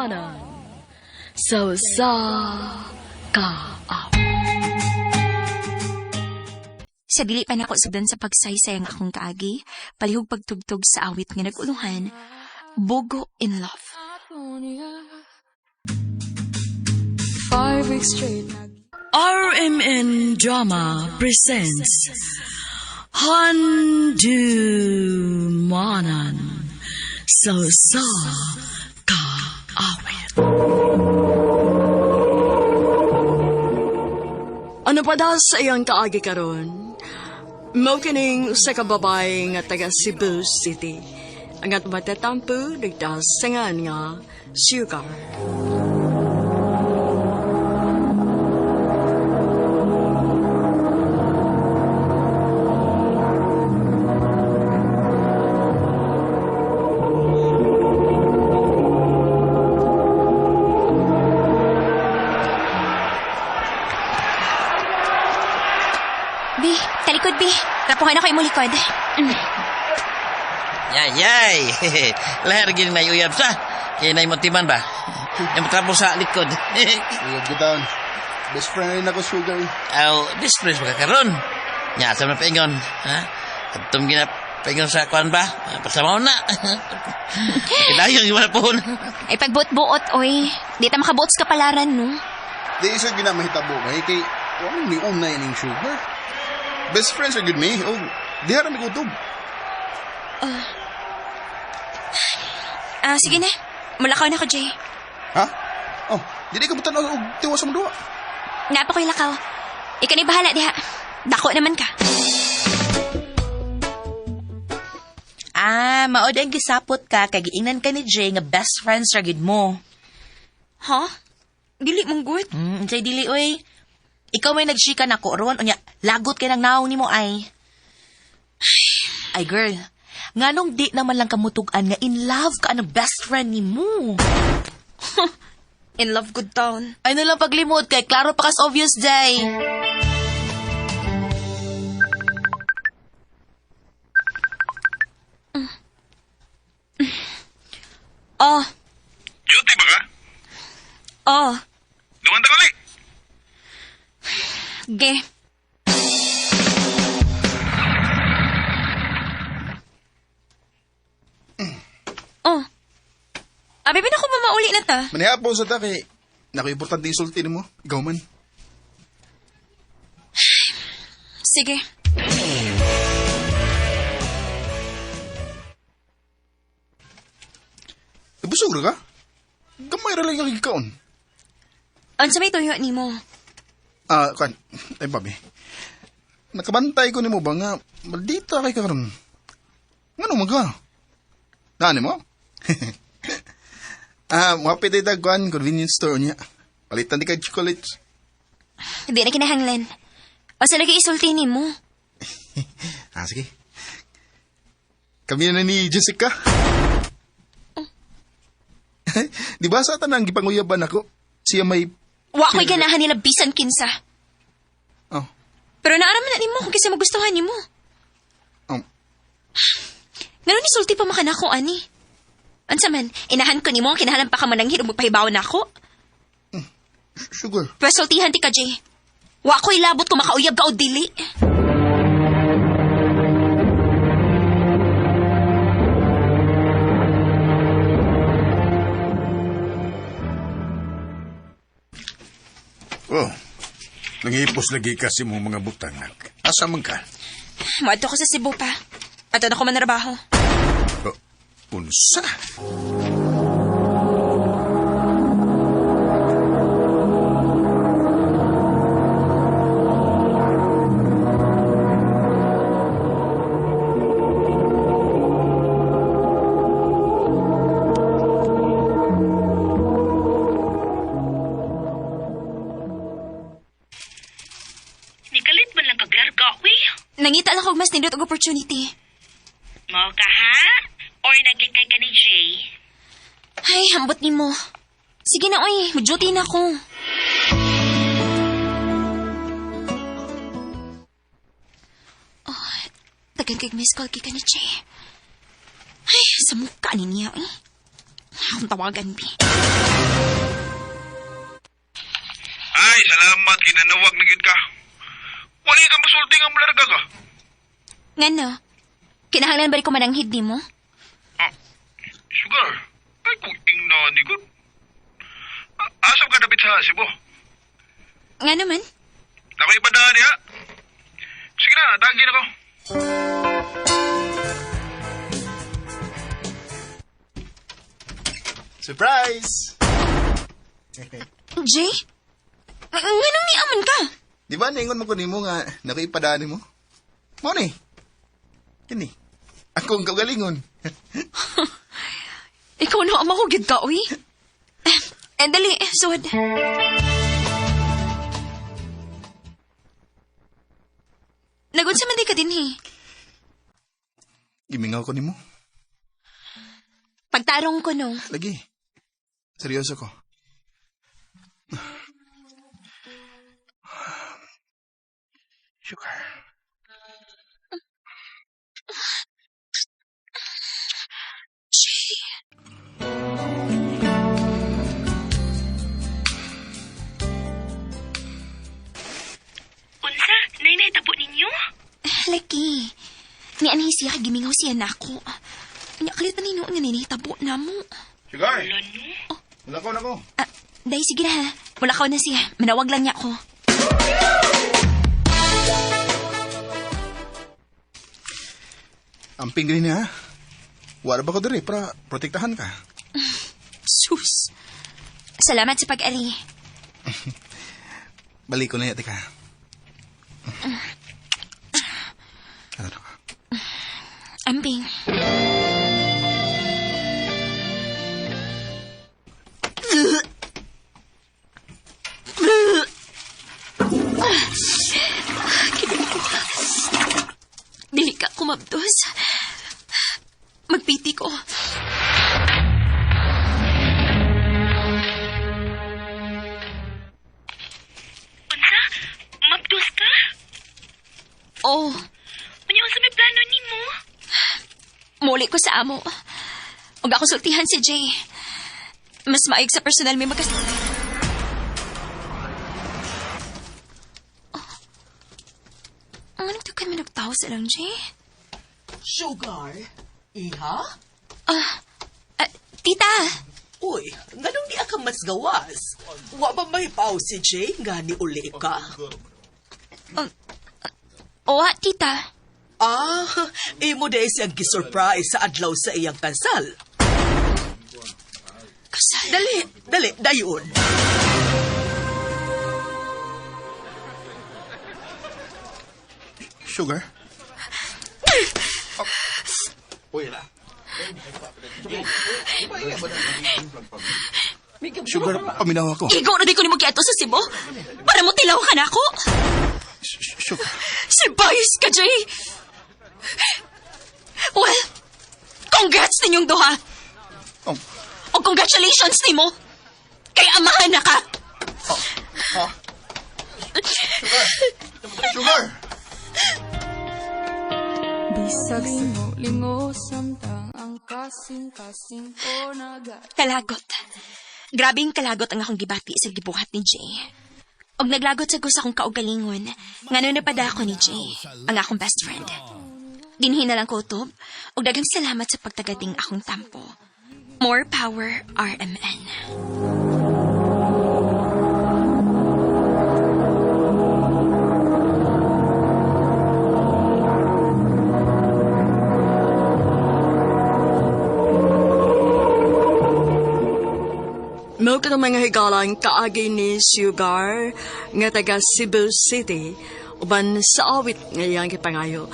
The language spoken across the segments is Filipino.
Manan. So sa ka. Sa dili pa nako sugdan sa pagsaysay ang akong kaagi, palihog pagtugtog sa awit nga naguluhan, Bogo in Love. 5 weeks straight. RMN Drama presents Handu Manan. So sa ka awit. Ano pa daw sa iyang kaagi karon? Mao kining usa ka babae nga taga Cebu City. Ang at matatampo nagdasangan nga Sugar. Bi, talikod, Bi. Rapuhan ako imong likod. Yay! Lahir gini na uyab sa. Kaya na motiman ba? Yung matrapo sa likod. Uyab kita. Best friend rin ako, Sugar. Best friends ba karon? Nya, sa mga paingon. Ha? Atum gina paingon sa kwan ba? Pasamaw na. Kinayang yung wala pohon. Ay pagbuot-buot, oy. Di ta makabuot sa kapalaran, no? Di isa ginamahitabo kay kay wala ni unay ning Sugar. Best friends are good me. Oh, di harap mi kutob. Sige na. Mulakaw na ko, Jay. Ha? Oh, di ka butan og tiwas mo duwa. Napa ko'y lakaw. Ikaw ni bahala, diha. Dako naman ka. Maod ang gisapot ka, kay giingnan ka ni Jay nga best friends ra gid mo. Ha? Dili mong good? Jay dili, oy. Ikaw may nagshika na ko, ron, unya, lagot kay nang naong ni mo, ay. Ay, girl, nganong di naman lang kamutugan nga in love ka ang best friend ni mo. In love good town. Ay nalang paglimod kay, klaro pa kas obvious, Jay. Oh. Duty ba ka? Oh. Dumanda ka Ge. Oh. Abi, bin ako mamauli na ta. Manihapon sa ta kay nako-importante isulti nimo. Ikaw man. Sige. Ibusog ra ka? Gamay ra lang yung kikaon. Ansa may tuyo ni mo? Kan, ay babi. Nakabantay ko nimo ba nga maldita kay karon. Ngano man ka? Nani mo? Mapit ay dagwan convenience store niya. Palitan di ka chocolates. Hindi na kinahanglan. O sa lagi isulti ni mo? Sige. Kami na ni Jessica. Di ba sa tanang gipanguyaban ako? Siya may... Wa ko'y ganahan nila bisan kinsa. Oh. Pero naaraman na ni mo kung kasi magustuhan ni mo. Oh. Ngayon ni sulti pa makanako, ani. Ansa man, inahan ko ni mo, kinahalan pa ka man ng hirong magpahibaw na ako. Sugar. Pero sultihan ti ka, Jay. Wa ko'y labot kung makauyab ka o dili. Oh, nangipos lagi kasi mo mga butangag. Asa man ka? Maadto ko sa Cebu pa. Ato na ko manarabaho. Oh, unsa? Nikalit man lang kaglarga, we. Nangita lang kog mas nindot og opportunity. Mao ka, ha? Or naglikay ka ni Jay? Ay, hambot ni mo. Sige na, oy. Mag-duty na ako. Oh, tagan kay miss call kay ka ni Jay. Ay, sa mukha ni niya, eh. Akong tawagan, Bi. Ay, salamat. Kinanawag na gid ka. Wali ka masulti nga malarga ka. Ngano? Kinahanglan ba rin ko mananghid ni mo? Sugar, ay kung ingnan ni ko. Asam ka dapit sa Cebu. Nga naman? Nakoy ipadaan niya. Sige na, tagin ako. Surprise! Jay? Nganong niaman ka? Di ba naingon mo ko nimo nga nakaipadaan mo? Mo ni. Kini. Ako ang kagalingon. Ikaw na ang mahugid ka, uy. Dali, suwad. Nagod sa mandi ka din, eh. Gimingaw ko nimo. Pagtarong ko, no. Lagi. Seryoso ko. Sugar. Unsa? Nay tabo ninyo? Laki. Ni anhi siya gimingaw siya na ako. Nya kalit na nino nga ninitabo na mo. Sugar. Lano? Wala ko na ko. Day, sige na ha. Wala ka na siya. Manawag lang niya ako. Amping din niya, ha? Wala ba ko diri para protektahan ka? Sus. Salamat sa pag-ari. Balik ko na yate ka. Ano ka? Amping. Dili ka kumabdos. Magpiti ko. Unsa? Mabdos ka? Oh, Unya unsa may plano nimo? muli ko sa amo. Huwag ako sultihan si Jay. Mas maayog sa personal may magas... Anong takan may nagtawa sa lang, Jay? Sugar? Iha? Tita! Uy, ganun di ka mas gawas. Wa ba may pao si Jay nga ni uli ka? Owa, tita. Imo day siyang gisurprise sa adlaw sa iyang kasal. Kasal. Dali, dayon. Sugar? Uy, na. Sugar, paminaw ako. Ikaw na di ko ni mo kiato sa Cebu. Para mo tilaw ka na ako. Sugar. Si Bayos ka, Jay. Well, congrats ninyong duha. Oh, O congratulations ni mo. Kay amahan na ka. Sugar! Bisag lingo samtang ang kasing-kasing ko Kalagot. Grabing kalagot ang akong gibati sa gibuhat ni Jay. Og naglagot sa gusto akong kaugalingon. Ngano na pada ako ni Jay, ang akong best friend. Dinhin na lang ko utob, og daghang salamat sa pagtagating akong tampo. More power, RMN. Mao ka mga higalang kaagi ni Sugar nga taga Cebu City uban sa awit nga iyang kipangayo.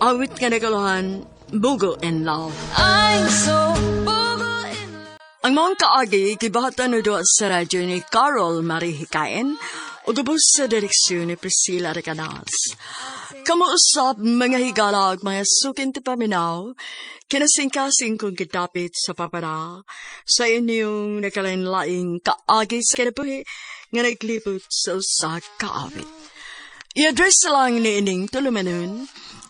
Awit nga nagaluhan Bugo in Love. I'm so bugo in love. Ang mga kaagi gibahatan no doon sa radyo ni Carol Marie Hikain o gabos sa direksyon ni Priscilla Recanas. Kamuusap mga higalag mga sukin ti paminaw, kinasingkasing kong kitapit sa papara sa inyong nakalain-laing kaagi sa kinabuhi nga naglipot sa usa kaawit. I-address lang ni ining tulumanon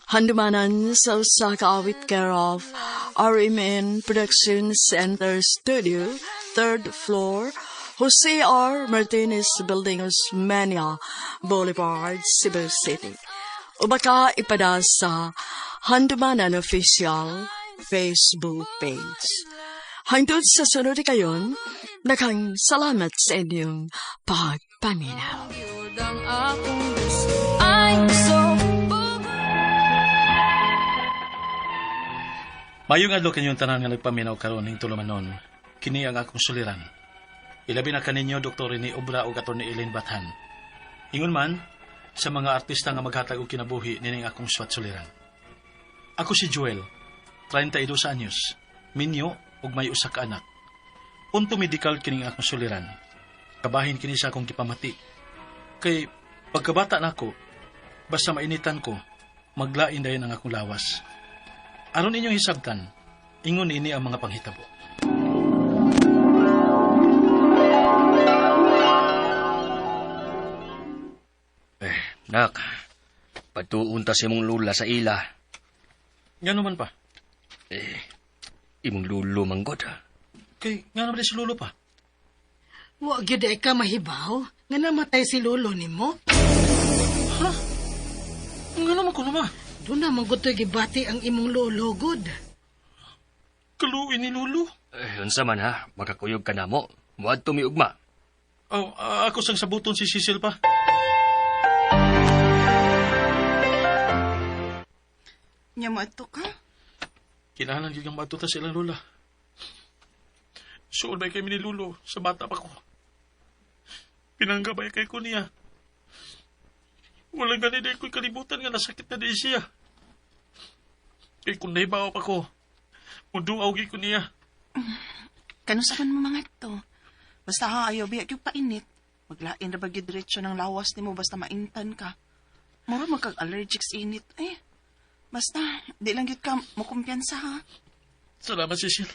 Handumanan sa usa ka awit care of RMN Production Center Studio, 3rd floor, Jose R. Martinez Building, Osmeña Boulevard, Cebu City. O baka ipada sa Handumanan Official Facebook page. Hangtod sa sunod kayon, nakang salamat sa inyong pagpaminaw. Yun ang akong gusto. I'm so Mayong adlaw kanyong tanan nga nagpaminaw karon ning tulumanon. Kini ang akong suliran. Ilabi na kaninyo Dr. ni Obra ug Atty. Elaine Bathan. Ingon man sa mga artista nga maghatag og kinabuhi nining akong swat suliran. Ako si Joel, 32 anyos, minyo ug may usa ka anak. Punto medikal kining akong suliran. Kabahin kini sa akong gipamati. Kay pagkabata nako, basta mainitan ko, maglain dayon ang akong lawas. Aron inyong hisabtan, ingon ini ang mga panghitabo. Nak, patuon ta si mong lula sa ila. Ngano man pa? Imong lulo manggod. Kay ngano man si Lolo pa? Wa gyud ay ka mahibaw nga namatay si lolo nimo. Ha? Ngano man kuno ma? Doon na magutoy gibati ang imong lolo gud. Kaluoy ni Lolo? Unsa man ha, makakuyog ka na mo. Muadto mi ugma. Oh, ako sang sabuton si Cecil pa. Nya maato ka? Kinahanglan gyud nga matuta sila lola. Suod ba kay ni Lolo sa bata pa ko? Pinanggabay kay ko niya. Walang ganit ko'y kalibutan nga nasakit na di siya. Kay kung naibaw pa ko, muduaw ko niya. Kanusaman mo mga to? Basta ha, ayaw biyak yung painit. Maglain na bagi diretsyo ng lawas ni mo basta maintan ka. Mura magkag-allergic sa init. Basta, di lang yun ka makumpiyansa ha. Salamat, Cecil.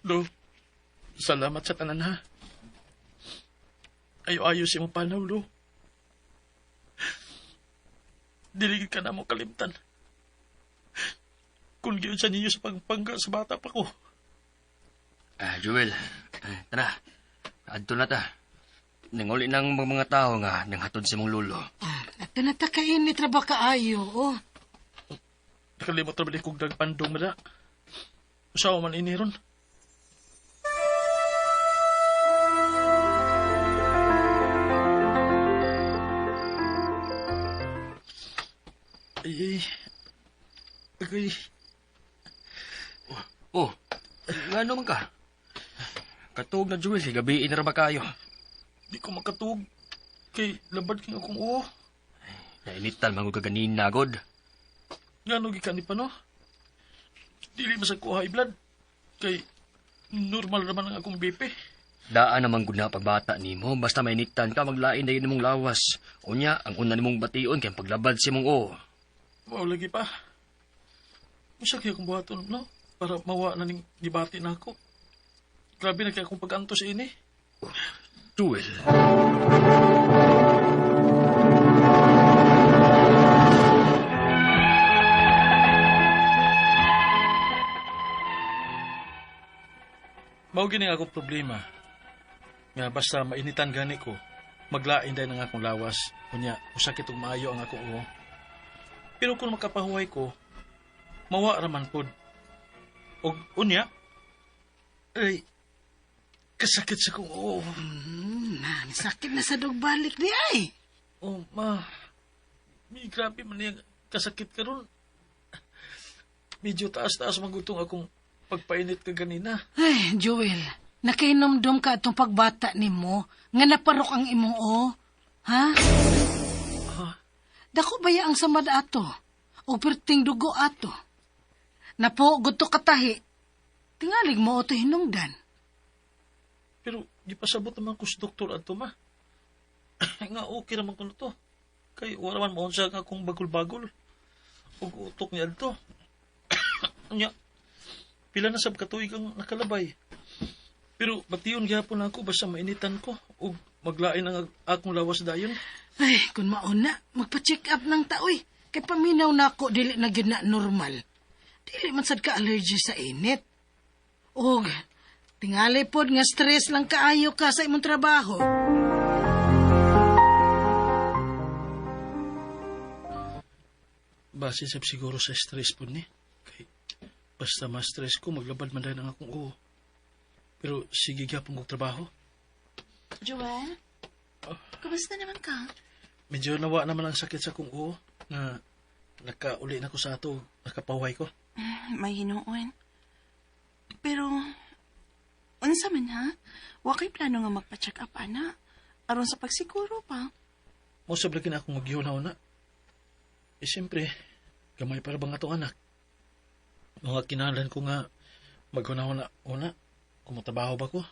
Lo, salamat sa tanan ha. Ayo-ayo si mo panaw, Lo. Diligid ka na mo kalimtan. Kung giyon sa ninyo sa pagpangga sa bata pa ko. Joel, tara. Adto na ta. Nanguli ng mga tao nga nanghatod si mong lulo. At natakain ni traba kaayo, oh. Nakalimot na balik kong dagpandong mada. Usawa man ini ron. Ay. Oh, nga naman ka? Katug na Joel, gabi inara ba kayo? Di ko makatug. Kay labad king akong uho. Nainitan mangod ka ganin nagod. Ngano gikan ni pa no? Dili masag ko high blood. Kay normal naman ang akong BP. Daan naman gud na pagbata nimo, basta mainitan ka maglain dayon nimong lawas. Unya, ang una nimong bation kay paglabad si mong o. Wow, lagi pa. Masakya akong buhaton, no? Para mawa na ning dibati na ako. Grabe na kaya akong pag-antos ini. Joel. Mao gini akong problema. Nga basta mainitan gani ko, maglain dahil ng akong lawas. Unya, usakit og maayo ang akong uho. Pero kung makapahuway ko, mawa raman pod. Og unya, ay, kasakit sa kong uho. Sakit na sa dugbalik di ay. Oh, ma, may grabe man yung kasakit ka ron. Medyo taas-taas magutong akong pagpainit ka ganina. Ay, Joel, nakainomdom ka itong pagbata ni mo, nga naparok ang imong o. Ha? Dako baya ang samad ato, o perting dugo ato. Napo, gusto katahi, tingalig mo o to hinungdan. Pero, di pasabot naman ko sa doktor ato, ma. Nga, okay naman ko na to. Kay, wala man mo siya nga kung bagol-bagol. O utok niya to. Nya, Pila na sab katuig ang nakalabay. Pero batiyon gyapon ako basta mainitan ko ug maglain ang akong lawas dayon. Ay, kung mauna, magpa-check up ng taoy. Kay paminaw na ako, dili na gyud na normal. Dili man sad ka allergy sa init. Og, tingali pod nga stress lang kaayo ka sa imong trabaho. Base sab siguro sa stress po ni. Kay basta ma-stress ko, maglabad man dahil ang akong uho. Pero sige gyapon kong trabaho. Joel? Kumusta naman ka? Medyo nawa naman ang sakit sa akong uho na nakauli na ko sa ato, nakapahuay ko. May hinuon. Pero, unsa man ha? Wakay plano nga magpa-check up, ana. Aron sa pagsiguro pa. Musab lagi na akong maghihunaw na. Eh, siyempre, gamay para bang atong anak. Mga kinahalan ko nga maghunaw na una, kumatabaho ba ko.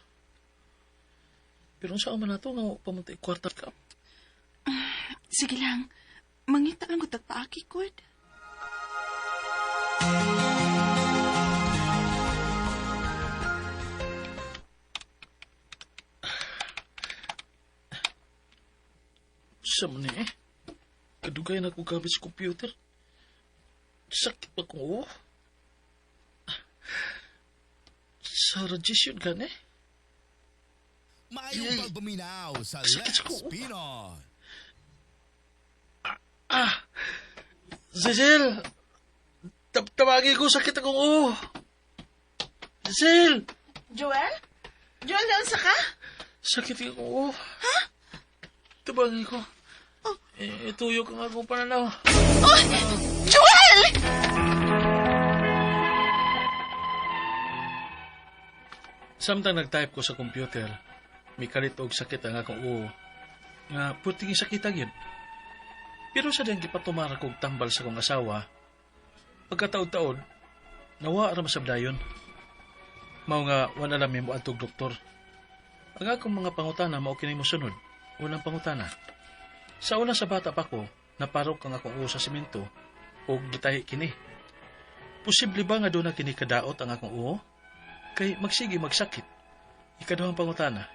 Pero saan man na ito nga pamunti quarter cup? Sige lang. Mangita lang ko tagpaaki, Kud. Sa man eh. Kadugay na ko gamit sa computer. Sakit pa ko. Sa radiation ka na eh. Mayong pagbuminaw sa Let's Pinon. Cecil! Tawagin ko, sakit akong uho. Cecil! Joel? Joel, naunsa ka? Sakit akong uho. Ha? Tawagin ko. Ituyok ang akong pananaw. Oh! Joel! Samtang nag-type ko sa computer, may kalit og sakit ang akong uho. Nga, puting sakit agad. Pero sa diyang gipatumara kong tambal sa kong asawa, pagkataod-taod, nawa ra masabdayon. Mao nga, wala alam mo atog doktor. Ang akong mga pangutana, mao kinay mo sunod. Unang pangutana. Sa una sa bata pa ko, naparok ang akong uho sa simento o gitahi kini. Posible ba nga doon na kini kadaot ang akong uho? Kay magsige magsakit. Ikaduhang pangutana.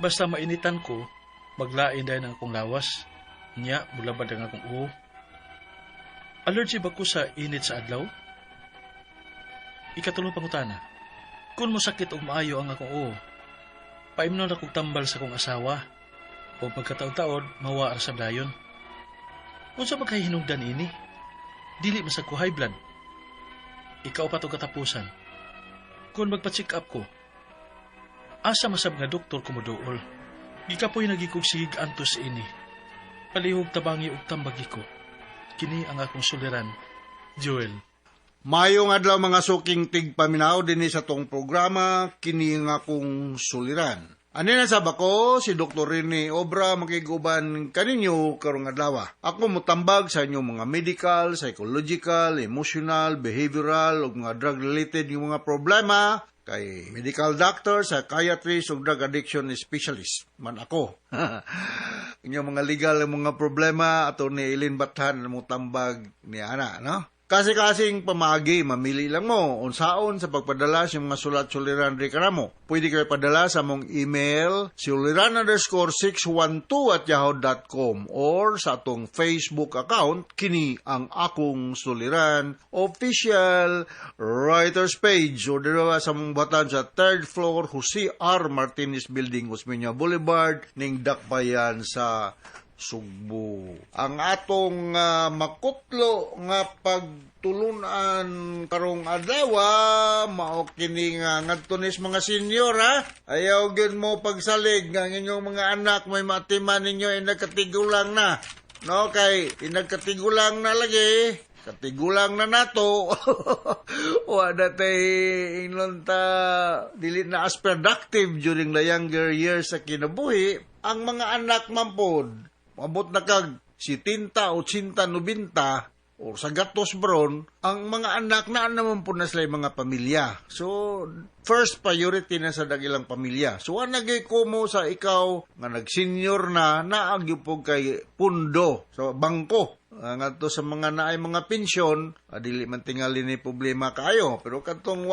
Basta mainitan ko, maglain dahil ang akong lawas. Nya, mulabad ang akong uho. Allergy ba ko sa init sa adlaw? Ikatulong pangutana. Kung mo sakit o maayo ang akong uho, paimnon akong tambal sa akong asawa o pagkataon-taon mawa sa dayon. Kung sa magkahinungdan ini, dili masag ko high blood. Ikaw pa itong katapusan. Kung magpa-check up ko, asa masab nga doktor kumuduol. Gikapoy nagikugsig antos ini. Palihog tabangi ug tambagi ko. Kini ang akong suliran, Joel. Mayong adlaw mga suking tigpaminaw din sa tong programa, kini nga akong suliran. Ani na sab ako, si Dr. Rene Obra makiguban kaninyo karong adlaw. Ako mutambag sa inyong mga medical, psychological, emotional, behavioral ug mga drug-related yung mga problema kay medical doctor, psychiatrist ug drug addiction specialist man ako. Inyong mga legal mga problema ato ni Eileen Bathan mo tambag ni ana, no? Kasi-kasing pamagi, mamili lang mo unsaon sa pagpadala sa mga sulat-suliran di kanamo. Pwede kayo padala sa mong email suliran_612@yahoo.com or sa atong Facebook account kini ang akong suliran official writers page o dira sa mong batan sa 3rd floor Jose R. Martinez Building, Osmeña Boulevard ning Dakbayan sa Sugbo. Ang atong makutlo nga pagtulunan karong adlaw mao kini nga ngadtunis mga senior ha. Ayaw gyud mo pagsalig nga inyong mga anak may matiman ninyo nagkatigulang na. No kay nagkatigulang na lagi. Katigulang na nato. Wala tay inlonta dili na as productive during the younger years sa kinabuhi. Ang mga anak mampod abot na kag 70, 80, 90 o sa gatos bron, ang mga anak na naman po na sila mga pamilya. So, first priority na sa dagilang pamilya. So, anagay ko mo sa ikaw nga nag-senior na naagyo po kay pundo sa bangko. nga to sa mga naay mga pensyon, dili man tingali ni problema kayo. Pero katong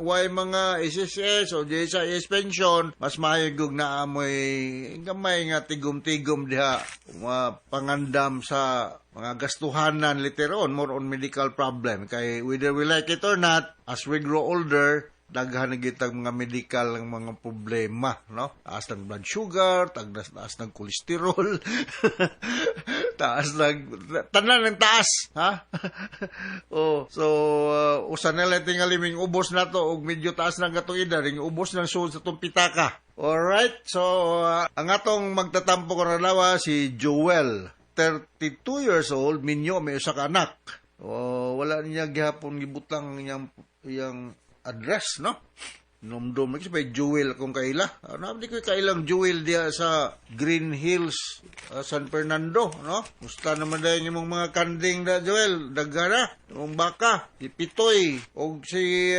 way mga SSS o JSIS pension, mas mahigog na amoy gamay nga tigom-tigom diha pangandam sa mga gastuhanan later on, more on medical problem. Kay whether we like it or not, as we grow older, daghan na gitag mga medical ng mga problema, no? Taas ng blood sugar, taas ng kolesterol, tanan ng taas, ha? Usa na lang tingaliming ubos na to, og medyo taas ng katong edad, ring ubos ng sud sa tong pitaka. Alright, so, ang atong magtatampo ko na lawa, si Joel, 32 years old, minyo, may usa ka anak. Wala niya gihapon gibutang iyang address, no? Nomdom kasi by Jewel kung kaila. Di ko kailang Jewel dia sa Green Hills, San Fernando, no? Musta naman dahil yung mga kanding na Joel, dagana, yung baka, si Pitoy, o si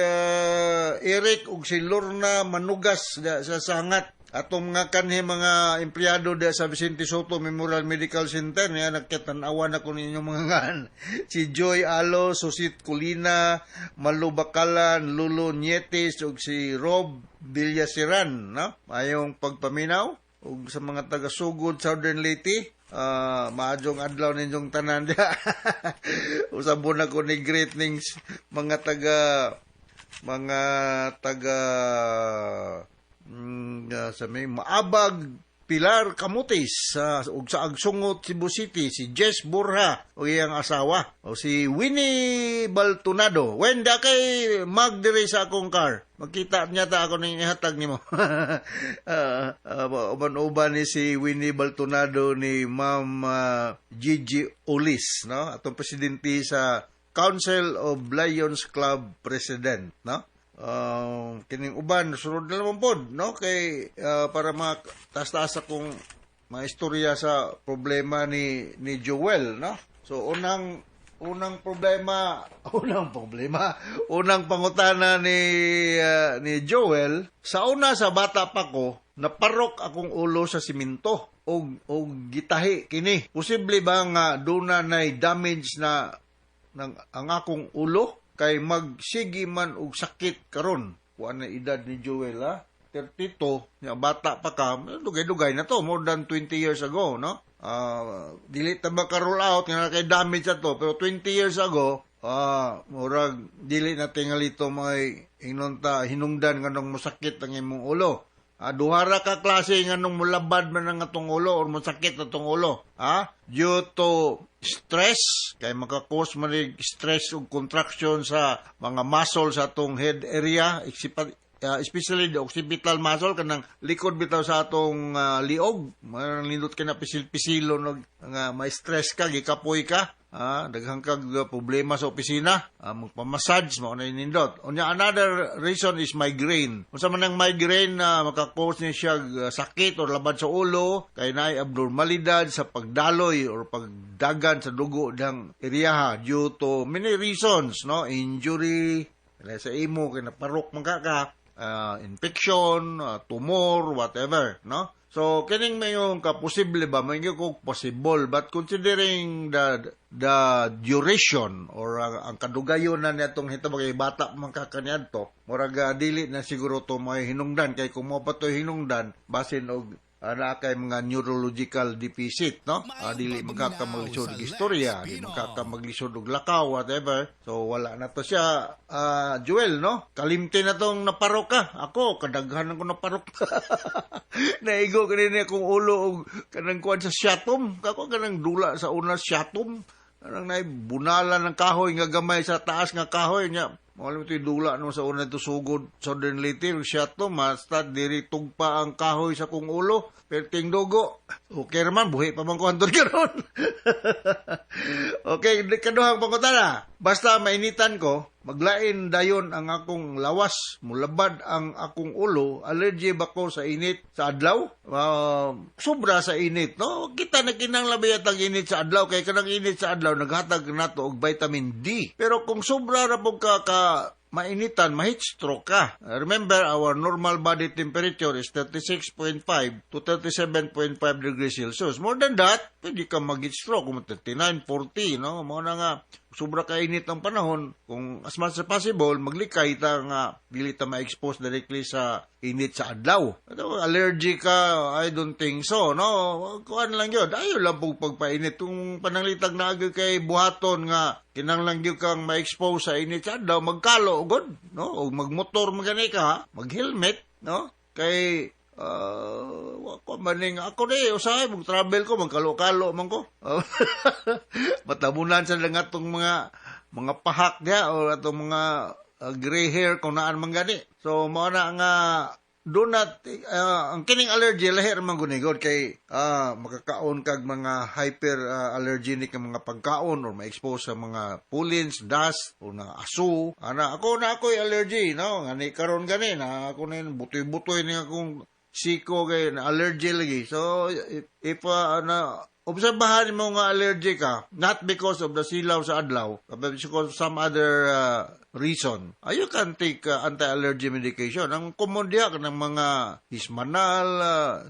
Eric, o si Lorna Manugas da, sa Sangat. Atong mga kanhi mga empleyado da sa Vicente Soto Memorial Medical Center niya nagkatanawan ako ninyo mga ngan. Si Joy Alo, Susit Colina, Malu Bakalan, Lulu Nietes ug si Rob Villasiran, no? Mayong pagpaminaw ug sa mga taga-sugod Southern Leyte. Maadjong adlaw ninyong tanan dia. Usabon ako ni greetings mga taga sa may Maabag, Pilar Camotes, ug sa Agsungot, Cebu City, si Jess Borja, o iyang asawa, o si Winnie Baltonado. Wenda kay magdiri sa akong car. Magkita niya ta ako ning ihatag nimo. Uban-uban ni si Winnie Baltonado ni Ma'am Gigi Olis, no? Atong presidente sa Council of Lions Club President, no? Kining uban sunod na naman pod, no? Kay para taas-taas akong mga istorya sa problema ni Joel, no? So unang pangutana ni Joel, sa bata pa ko, naparok akong ulo sa simento og gitahi kini. Posible ba nga duna nay damage na ang akong ulo? Kay magsigi man og sakit karon. Kuan na edad ni Joel, ha? 32, nga bata pa ka, dugay-dugay na to, more than 20 years ago, no? Dili ta maka-roll out, nga kay damage na to, pero 20 years ago, murag, dili na tingali to may hinungdan nga nung masakit ang imong ulo. Duhara ka klase nga nung mulabad man ang atong ulo or masakit atong ulo. Due to stress, kay makakos man stress ug contraction sa mga muscle sa atong head area, especially the occipital muscle, kanang likod bitaw sa atong liog. Manindot ka na pisil-pisilo nga may stress ka, gikapoy ka. Daghang kag problema sa opisina, magpamassage mo na inindot. Unya another reason is migraine. Unsa man ang migraine na makakause ni siya sakit or labad sa ulo, kay naay abnormalidad sa pagdaloy or pagdagan sa dugo dang area due to many reasons, no? Injury, sa imo kay naparok man ka, infection, tumor, whatever, no? So, kining mayong posible ba? May ko possible. But considering the duration or ang kadugayon na nitong hito, bagay bata makakanyad to, murag dili na siguro to may hinungdan. Kay kung mo pa to hinungdan, basin og na kay mga neurological deficit, no? Dili magkakamaglisod og istorya, di magkakamaglisod og lakaw, whatever. So, wala na to siya. Joel, no? Kalimti na tong naparok ka. Ako, kadaghan ko naparok. Naigo kanina akong ulo og kanang kuwan sa syatom. Kako kanang dula sa una syatom. Kanang bunala ng kahoy nga gamay sa taas nga kahoy niya. Malam ito dula no sa una ito sugod Southern Leyte, syatom, hasta diri tugpa ang kahoy sa kong ulo. Perting dugo. Okay naman, buhi pa bang kuhantor karon. Okay, kaduhang pangutana. Basta mainitan ko, maglain dayon ang akong lawas, mulabad ang akong ulo, allergy ba ko sa init sa adlaw? Sobra sa init, no? Kita na kinanglabayat ang init sa adlaw, kay kanang init sa adlaw, naghatag na to og vitamin D. Pero kung sobra ra po ka mainitan, ma-heat stroke ka. Remember, our normal body temperature is 36.5 to 37.5 degrees Celsius. More than that, pwede ka mag-heat stroke kung 39, 40, no? Mga na nga, sobra kainit ang panahon, kung as much as possible, maglikay ta nga, dili ta ma-expose directly sa init sa adlaw. Allergy ka, I don't think so, no? Kuan lang yun. Ayaw lang pong pagpainit. Kung pananglitag na agad kay buhaton nga, kinanglang yun kang ma-expose sa init sa adlaw, magkalo, good, no? O magmotor magani ka, mag-helmet, no? Kay, ako maning ako usahay mag-travel ko magkalo-kalo man ko. Matabunan sa lang atong mga pahak niya o atong mga gray hair kung naan man gani. So mao na nga do not ang kining allergy lahi man gunigod kay makakaon kag mga hyper allergenic nga mga pagkaon or ma-expose sa mga pollens, dust o na aso. Ako allergy, no? Ngani karon gani na ako na butoy-butoy ni akong siko kay na allergy lagi. So if obserbahan mo nga allergy ka, not because of the silaw sa adlaw, but because of some other reason, you can take anti-allergy medication. Ang common diha ng mga Hismanal,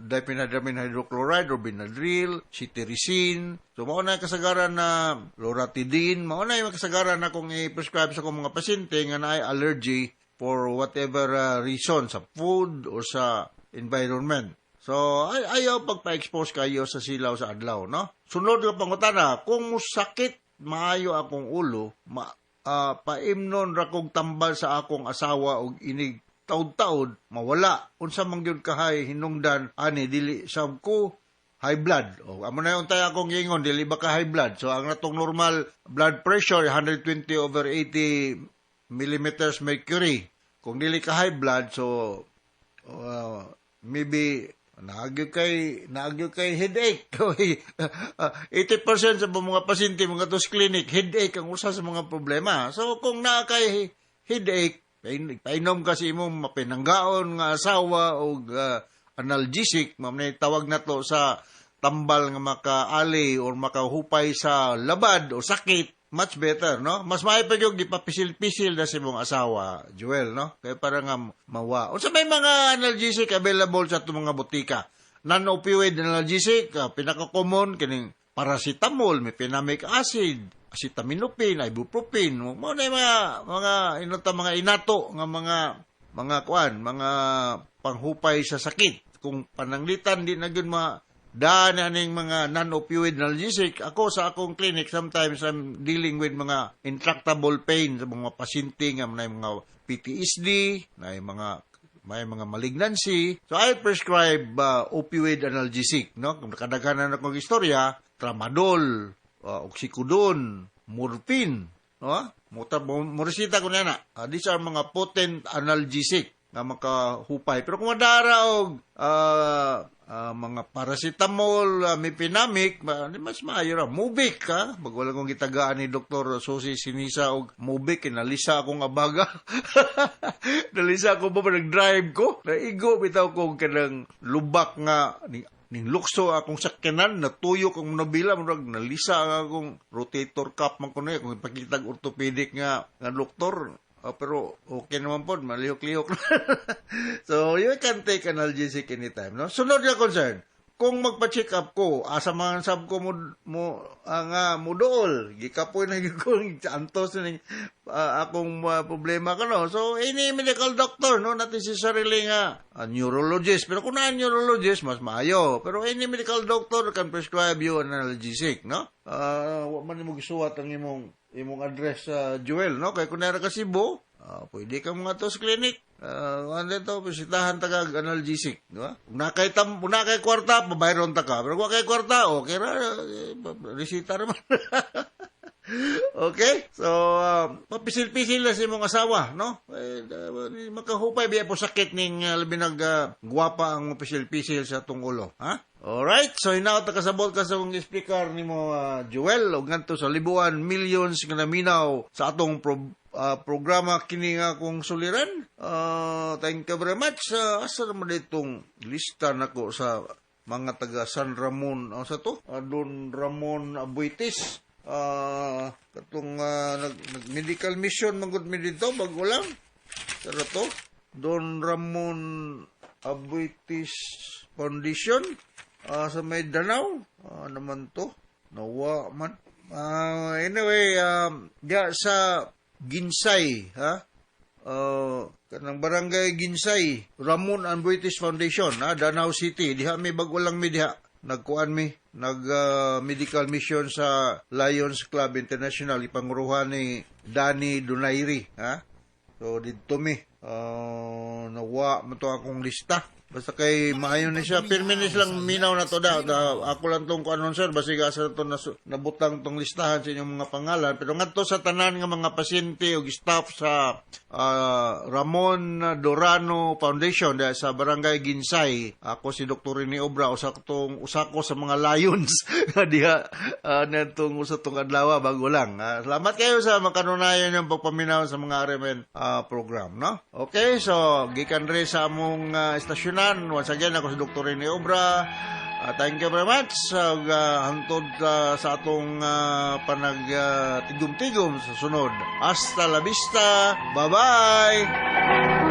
diphenhydramine hydrochloride or Benadryl, cetirizine. So mao na kasagaran na loratadine, mao na yung kasagaran na kung i-prescribe sa akong mga pasyente nga naay allergy for whatever reason, sa food or sa environment. So, ayaw pagpa-expose kayo sa silaw sa adlaw, no? Sunod nga pangutana, kung musakit maayo akong ulo, paimnon ra kong tambal sa akong asawa og inig taud-taud, mawala. Unsa man gyud kahay hinungdan ani dili sab ko high blood. O amo na untay akong gingon dili ba ka high blood. So ang natong normal blood pressure 120/80 millimeters mercury. Kung dili ka high blood, so maybe naagyo kay headache. 80% sa mga pasyente mga tos clinic, headache ang usa sa mga problema. So kung naa kay headache, painom kasi imong mapinanggaon nga asawa o analgesic, mamnay tawag na to sa tambal nga makaali or makahupay sa labad o sakit, much better, no? Mas maipag yung gipapisil-pisil na si mong asawa, Joel, no? Kaya para nga mawa. O sa may mga analgesic available sa itong mga butika. Non-opioid analgesic, pinaka-common, kining paracetamol, may pinamic acid, acetaminophen, ibuprofen. Mga mga inato, nga mga panghupay sa sakit. Kung pananglitan, di na yun daan aning mga non-opioid analgesic. Ako sa akong clinic, sometimes I'm dealing with mga intractable pain sa mga pasyente nga may mga PTSD, may mga malignancy. So I prescribe opioid analgesic, no? Kung nakadaghanan akong istorya, tramadol, oxycodone, morphine, no? Moresita ko na. These are mga potent analgesic nga makahupay. Pero kung madara og mga paracetamol, mipinamic, mas maayo ra. Mubic, ha? Magwala kong gitagaan ni Dr. Susi Sinisa og Mubic, nalisa akong abaga. Nalisa ako ba nag-drive ko? Naigo, bitaw ko kanang lubak nga, ning lukso akong sakyanan, natuyok akong nabila, nalisa akong rotator cuff man ko na, kung ipakitag orthopedic nga doktor. Pero okay naman po, malihok-lihok. So, you can take analgesic anytime, no? Sunod na concern, kung magpa-check up ko, asa man sab ko mo dool, gikapoy na kung antos na akong problema ka, no? So, any medical doctor, no? Not necessarily nga neurologist. Pero kung na neurologist, mas maayo. Pero any medical doctor can prescribe you an analgesic, no? Wa man mo gisuwat ang imong address sa Joel, no? Kaya kung nara ka Cebu, pwede ka mga to sa clinic. Ano to, bisitahan tagag analgesic, di ba? Kung nakay kwarta, pabayron ta ka. Pero kung kay kwarta, okay ra, resita naman. Okay? So, papisil-pisil na si mong asawa, no? Makahupay, biya po sakit ning labi guwapa ang pisil-pisil sa itong ulo, ha? Alright, so hinaot na kasabot ka sa kong speaker ni mo, Joel, o ganito sa libuan, millions nga naminaw sa atong programa kini nga kong suliran. Thank you very much. Asa naman itong lista nako sa mga taga San Ramon, sa to? Don Ramon Abuitis. Katong nag-medical mission magud mi dito bago lang. Pero to, Don Ramon Abuitis Foundation sa may Danau. Naman to, nawa man. Anyway, sa Ginsay, ha? Kanang barangay Ginsay, Ramon Abuitis Foundation, Danau City. Diha may bago lang mi diha. Nagkuan mi, medical mission sa Lions Club International, ipanguruhan ni Danny Donairi, ha? So, dito mi, nawa mo to akong lista. Basta kay maayo na siya. Pirminis lang minaw na to da. Ako lang tong kuanon sir. Basi gasa to nabutang tong listahan sa inyong mga pangalan. Pero nga to sa tanan nga mga pasyente o staff sa Ramon Dorano Foundation sa Barangay Ginsay. Ako si Dr. Rene Obra. Usa ko sa mga Lions. Diha natong usa tong adlaw bago lang. Salamat kayo sa makanunayan ng pagpaminaw sa mga RMN program. No? Okay, so gikan rin sa among estasyonan. Once again, ako si Dr. Rene Obra. Thank you very much. Hantod sa atong panagtigom-tigom sa sunod. Hasta la vista. Bye-bye!